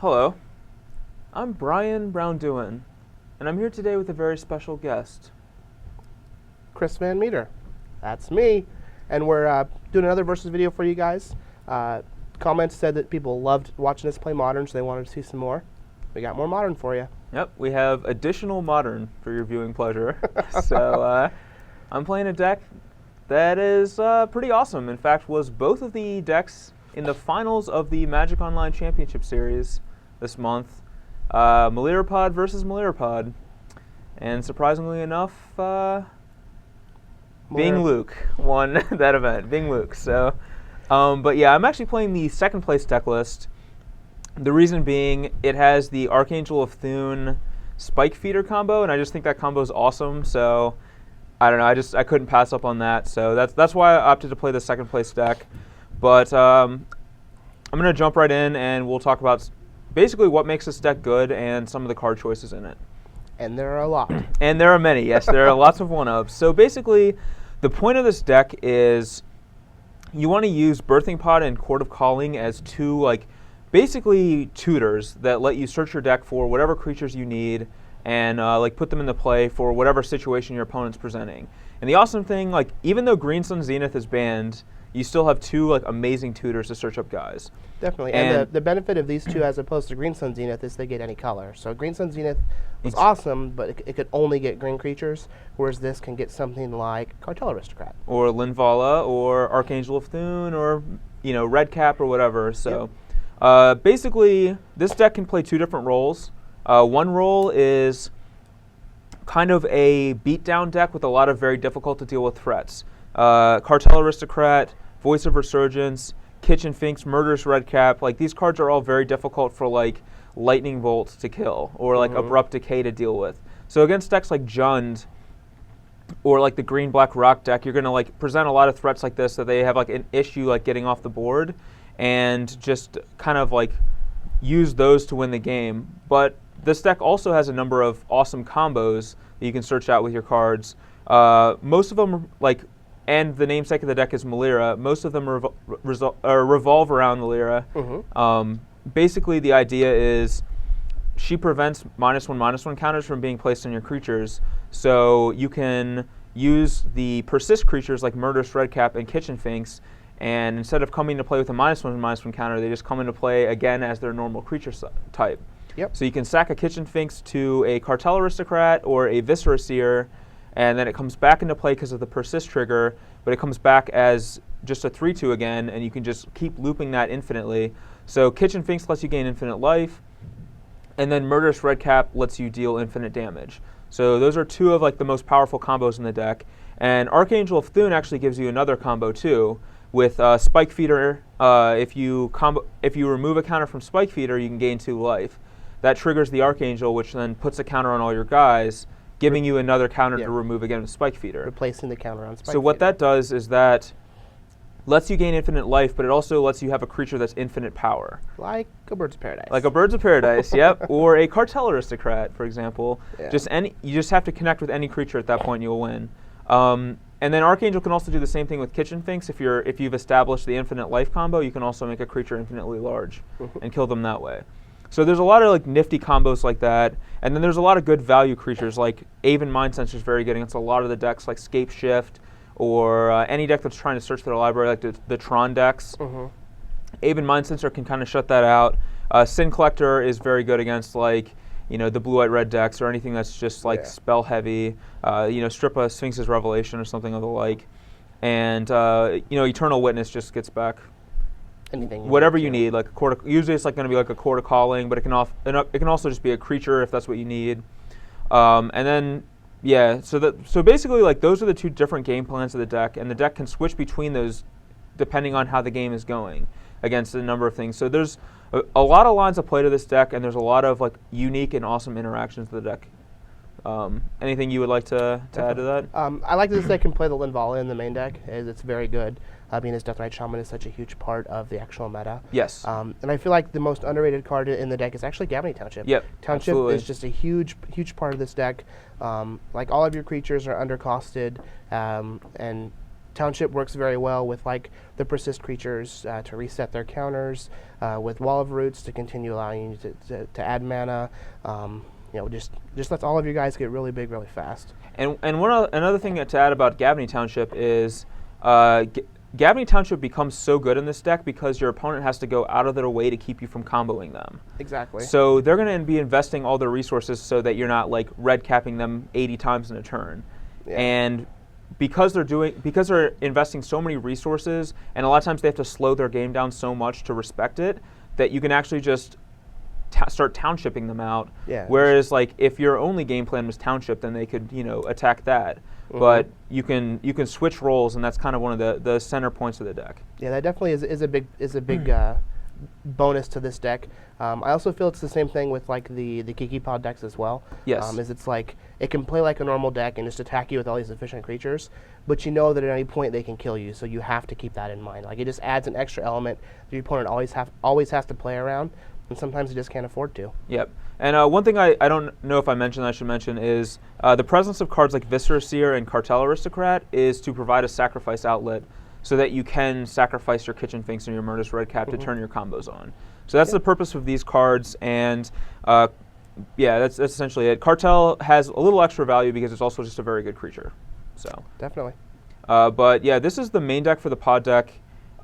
Hello, I'm Braun-Duin, and I'm here today with a very special guest. Chris Van Meter. That's me. And we're doing another versus video for you guys. Comments said that people loved watching us play Modern, so they wanted to see some more. We got more Modern for you. Yep, we have additional Modern for your viewing pleasure. So I'm playing a deck that is pretty awesome. In fact, was both of the decks in the finals of the Magic Online Championship Series this month. Melira versus Melira. And surprisingly enough, Bing Luke won that event. Bing Luke. So, but yeah, I'm actually playing the second place deck list. The reason being, it has the Archangel of Thune Spike Feeder combo, and I just think that combo is awesome. So, I don't know. I couldn't pass up on that. So that's why I opted to play the second place deck. But I'm gonna jump right in, and we'll talk about basically what makes this deck good and some of the card choices in it. And there are a lot. And there are many, yes. There are lots of one-ups. So basically, the point of this deck is you want to use Birthing Pod and Court of Calling as two, basically tutors that let you search your deck for whatever creatures you need and put them into play for whatever situation your opponent's presenting. And the awesome thing, even though Green Sun Zenith is banned, you still have two amazing tutors to search up guys. Definitely. And the benefit of these two as opposed to Green Sun Zenith is they get any color. So Green Sun Zenith was awesome, but it could only get green creatures, whereas this can get something like Cartel Aristocrat. Or Linvala, or Archangel of Thune, or Red Cap, or whatever. So basically, this deck can play two different roles. One role is kind of a beatdown deck with a lot of very difficult to deal with threats. Cartel Aristocrat, Voice of Resurgence, Kitchen Finks, Murderous Red Cap. These cards are all very difficult for Lightning Bolt to kill or Abrupt Decay to deal with. So against decks like Jund or the Green Black Rock deck, you're going to present a lot of threats like this that they have an issue getting off the board, and just kind of use those to win the game. But this deck also has a number of awesome combos that you can search out with your cards. Most of them and the namesake of the deck is Melira. Most of them revolve around Melira. Basically, the idea is she prevents -1/-1 counters from being placed on your creatures. So you can use the persist creatures like Murderous Redcap and Kitchen Finks, and instead of coming to play with a -1/-1 counter, they just come into play again as their normal creature type. Yep. So you can sack a Kitchen Finks to a Cartel Aristocrat or a Viscera Seer, and then it comes back into play because of the persist trigger, but it comes back as just a 3/2 again, and you can just keep looping that infinitely. So Kitchen Finks lets you gain infinite life, and then Murderous Redcap lets you deal infinite damage. So those are two of the most powerful combos in the deck. And Archangel of Thune actually gives you another combo too, with Spike Feeder. If you remove a counter from Spike Feeder, you can gain 2 life. That triggers the Archangel, which then puts a counter on all your guys, giving you another counter to remove again with Spike Feeder. Replacing the counter on Spike Feeder. So what that does is that lets you gain infinite life, but it also lets you have a creature that's infinite power. Like a Birds of Paradise. Like a Birds of Paradise, yep. Or a Cartel Aristocrat, for example. Yeah. You just have to connect with any creature at that point, and you'll win. And then Archangel can also do the same thing with Kitchen Finks. If you've established the infinite life combo, you can also make a creature infinitely large and kill them that way. So there's a lot of nifty combos like that, and then there's a lot of good value creatures like Aven Mind Sensor is very good against a lot of the decks like Scape Shift or any deck that's trying to search their library, like the Tron decks. Aven Mind Sensor can kind of shut that out. Sin Collector is very good against the blue-white red decks or anything that's just spell heavy. Strip a Sphinx's Revelation or something of the like, and Eternal Witness just gets back anything whatever you need, like a Court of, usually it's going to be like a Court of Calling, but it can also just be a creature if that's what you need. And then so basically those are the two different game plans of the deck, and the deck can switch between those depending on how the game is going against a number of things. So there's a lot of lines of play to this deck, and there's a lot of unique and awesome interactions to the deck. Anything you would like to add to that? I like that this deck can play the Linvala in the main deck. It's very good. His Death Knight Shaman is such a huge part of the actual meta. Yes. And I feel like the most underrated card in the deck is actually Gavany Township. Yep, Township absolutely. is just a huge part of this deck. All of your creatures are undercosted, and Township works very well with like the persist creatures to reset their counters, with Wall of Roots to continue allowing you to add mana. Just lets all of you guys get really big really fast. And another thing to add about Gabney Township is Gabney Township becomes so good in this deck because your opponent has to go out of their way to keep you from comboing them. Exactly. So they're going to be investing all their resources so that you're not like red capping them 80 times in a turn. Yeah. And because they're investing so many resources, and a lot of times they have to slow their game down so much to respect it, that you can actually just start townshipping them out. Yeah. Whereas like if your only game plan was township, then they could attack that. Mm-hmm. But you can switch roles, and that's kind of one of the center points of the deck. Yeah, that definitely is a big bonus to this deck. I also feel it's the same thing with like the Kiki Pod decks as well. Yes. It's like it can play like a normal deck and just attack you with all these efficient creatures, but you know that at any point they can kill you, so you have to keep that in mind. Like it just adds an extra element that your opponent always has to play around, and sometimes you just can't afford to. Yep. And one thing I don't know if I should mention is the presence of cards like Viscera Seer and Cartel Aristocrat is to provide a sacrifice outlet so that you can sacrifice your Kitchen Finks and your Murderous Redcap to turn your combos on. So that's the purpose of these cards, and that's essentially it. Cartel has a little extra value because it's also just a very good creature. So definitely. But yeah, this is the main deck for the pod deck.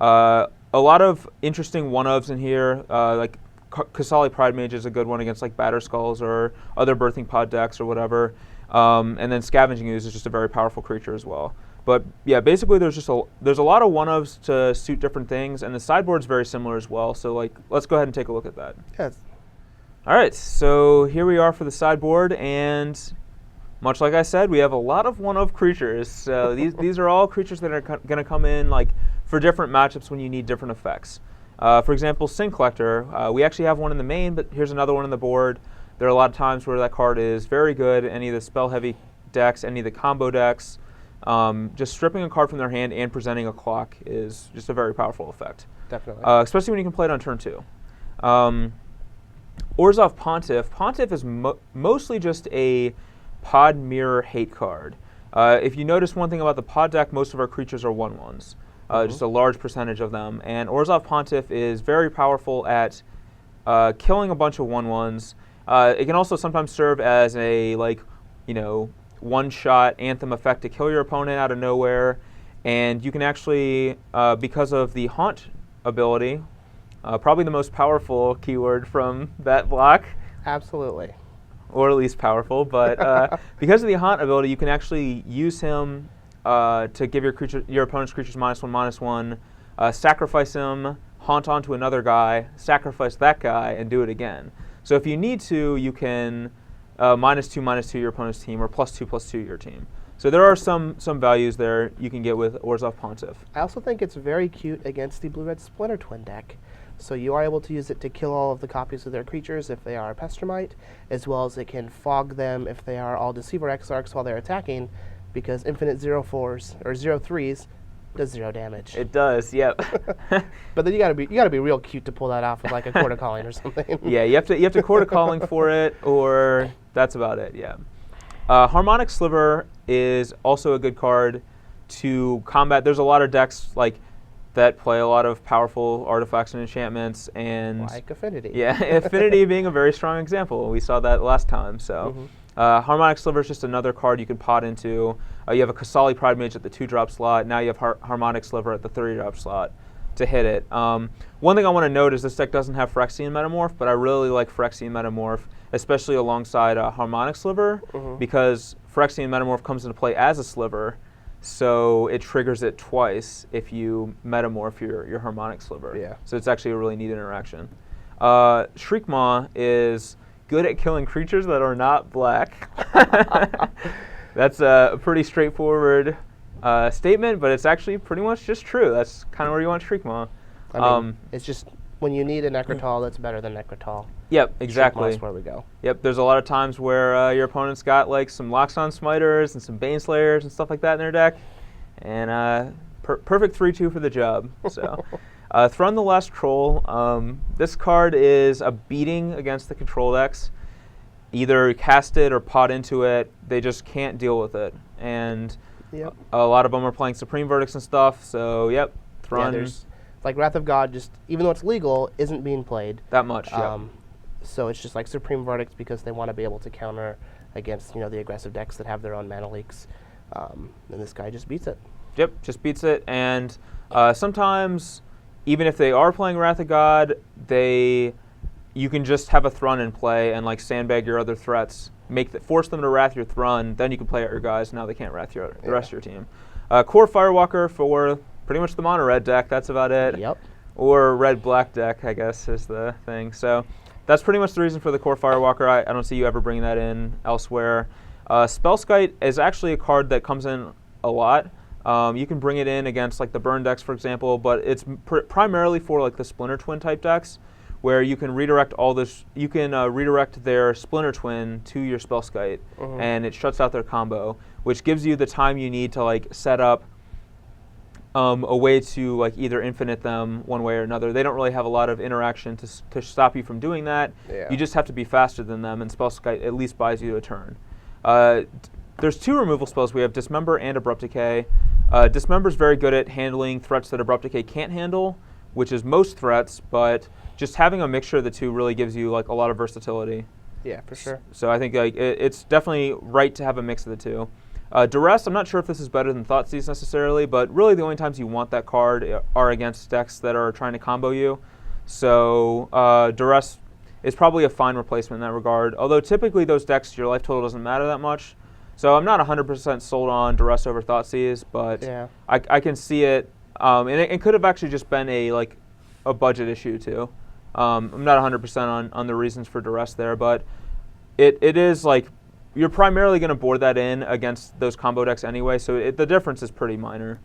A lot of interesting one-ofs in here, like Kasali Pride Mage is a good one against like Batter Skulls or other Birthing Pod decks or whatever. And then Scavenging Ooze is just a very powerful creature as well. But yeah, basically there's a lot of one-ofs to suit different things, and the sideboard's very similar as well. So like, let's go ahead and take a look at that. Yes. All right, so here we are for the sideboard, and much like I said, we have a lot of one-of creatures. So these are all creatures that are going to come in like for different matchups when you need different effects. For example, Sin Collector, we actually have one in the main, but here's another one on the board. There are a lot of times where that card is very good. Any of the spell-heavy decks, any of the combo decks, just stripping a card from their hand and presenting a clock is just a very powerful effect. Definitely. Especially when you can play it on turn 2. Orzhov Pontiff. Pontiff is mostly just a pod mirror hate card. If you notice one thing about the pod deck, most of our creatures are 1/1s. Just a large percentage of them. And Orzhov Pontiff is very powerful at killing a bunch of 1/1s. It can also sometimes serve as a one-shot Anthem effect to kill your opponent out of nowhere. And you can actually, because of the Haunt ability, probably the most powerful keyword from that block. Absolutely. Or at least powerful, but because of the Haunt ability, you can actually use him to give your opponent's creatures -1/-1, sacrifice him, haunt onto another guy, sacrifice that guy, and do it again. So if you need to, you can -2/-2 your opponent's team, or +2/+2 your team. So there are some values there you can get with Orzhov Pontiff. I also think it's very cute against the Blue-Red Splinter Twin deck. So you are able to use it to kill all of the copies of their creatures if they are Pestermite, as well as it can fog them if they are all Deceiver Exarchs while they're attacking, because Infinite 0/4s or 0/3s does 0 damage. It does, yep. But then you gotta be real cute to pull that off with like a Court of Calling or something. Yeah, you have to Court of Calling for it, or that's about it. Yeah. Harmonic Sliver is also a good card to combat. There's a lot of decks like that play a lot of powerful artifacts and enchantments, and like Affinity. Yeah, Affinity being a very strong example. We saw that last time. So. Harmonic Sliver is just another card you can pot into. You have a Kasali Pride Mage at the 2-drop slot. Now you have Harmonic Sliver at the 3-drop slot to hit it. One thing I want to note is this deck doesn't have Phyrexian Metamorph, but I really like Phyrexian Metamorph, especially alongside Harmonic Sliver, because Phyrexian Metamorph comes into play as a Sliver, so it triggers it twice if you Metamorph your Harmonic Sliver. Yeah. So it's actually a really neat interaction. Shriekmaw is good at killing creatures that are not black. That's a pretty straightforward statement, but it's actually pretty much just true. That's kind of where you want Shriekmaw. I mean, it's just when you need a Necrotal that's better than Necrotal. Yep, exactly. That's where we go. Yep, there's a lot of times where your opponent's got like some Loxodon Smiters and some Baneslayers and stuff like that in their deck, and perfect 3/2 for the job. So. Thrun the Last Troll. This card is a beating against the control decks. Either cast it or pot into it. They just can't deal with it. And Yep. A lot of them are playing Supreme Verdicts and stuff. So yep, Yeah, Thrun there's like Wrath of God. Just even though it's legal, isn't being played. that much. Yep. So it's just like Supreme Verdicts because they want to be able to counter against the aggressive decks that have their own mana leaks. And this guy just beats it. Yep, just beats it. And sometimes, even if they are playing Wrath of God, you can just have a Thrun in play and like sandbag your other threats, force them to Wrath your Thrun. Then you can play out your guys. Now they can't Wrath the rest of your team. Core Firewalker for pretty much the mono red deck. That's about it. Yep. Or red black deck, I guess, is the thing. So that's pretty much the reason for the Core Firewalker. I don't see you ever bringing that in elsewhere. Spellskite is actually a card that comes in a lot. You can bring it in against like the burn decks, for example, but it's primarily for like the Splinter Twin type decks, where you can redirect all this. You can redirect their Splinter Twin to your Spellskite, and it shuts out their combo, which gives you the time you need to like set up a way to like either infinite them one way or another. They don't really have a lot of interaction to stop you from doing that. Yeah. You just have to be faster than them, and Spellskite at least buys you a turn. There's two removal spells. We have Dismember and Abrupt Decay. Dismember is very good at handling threats that Abrupt Decay can't handle, which is most threats, but just having a mixture of the two really gives you like a lot of versatility. Yeah, for sure. So I think like it's definitely right to have a mix of the two. Duress, I'm not sure if this is better than Thoughtseize necessarily, but really the only times you want that card are against decks that are trying to combo you. So Duress is probably a fine replacement in that regard, although typically those decks, your life total doesn't matter that much. So I'm not 100% sold on Duress over Thoughtseize, but Yeah. I can see it. And it could have actually just been a budget issue too. I'm not 100% on the reasons for Duress there, but it is like you're primarily going to board that in against those combo decks anyway, so the difference is pretty minor.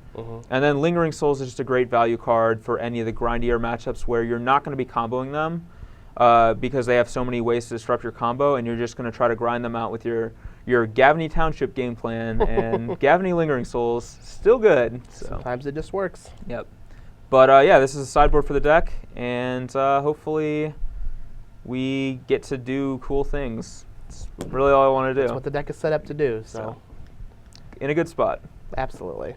And then Lingering Souls is just a great value card for any of the grindier matchups where you're not going to be comboing them because they have so many ways to disrupt your combo, and you're just going to try to grind them out with your Gavany Township game plan, and Gavany Lingering Souls, still good. So. Sometimes it just works. Yep. But yeah, this is a sideboard for the deck, and hopefully we get to do cool things. That's really all I want to do. That's what the deck is set up to do. So In a good spot. absolutely.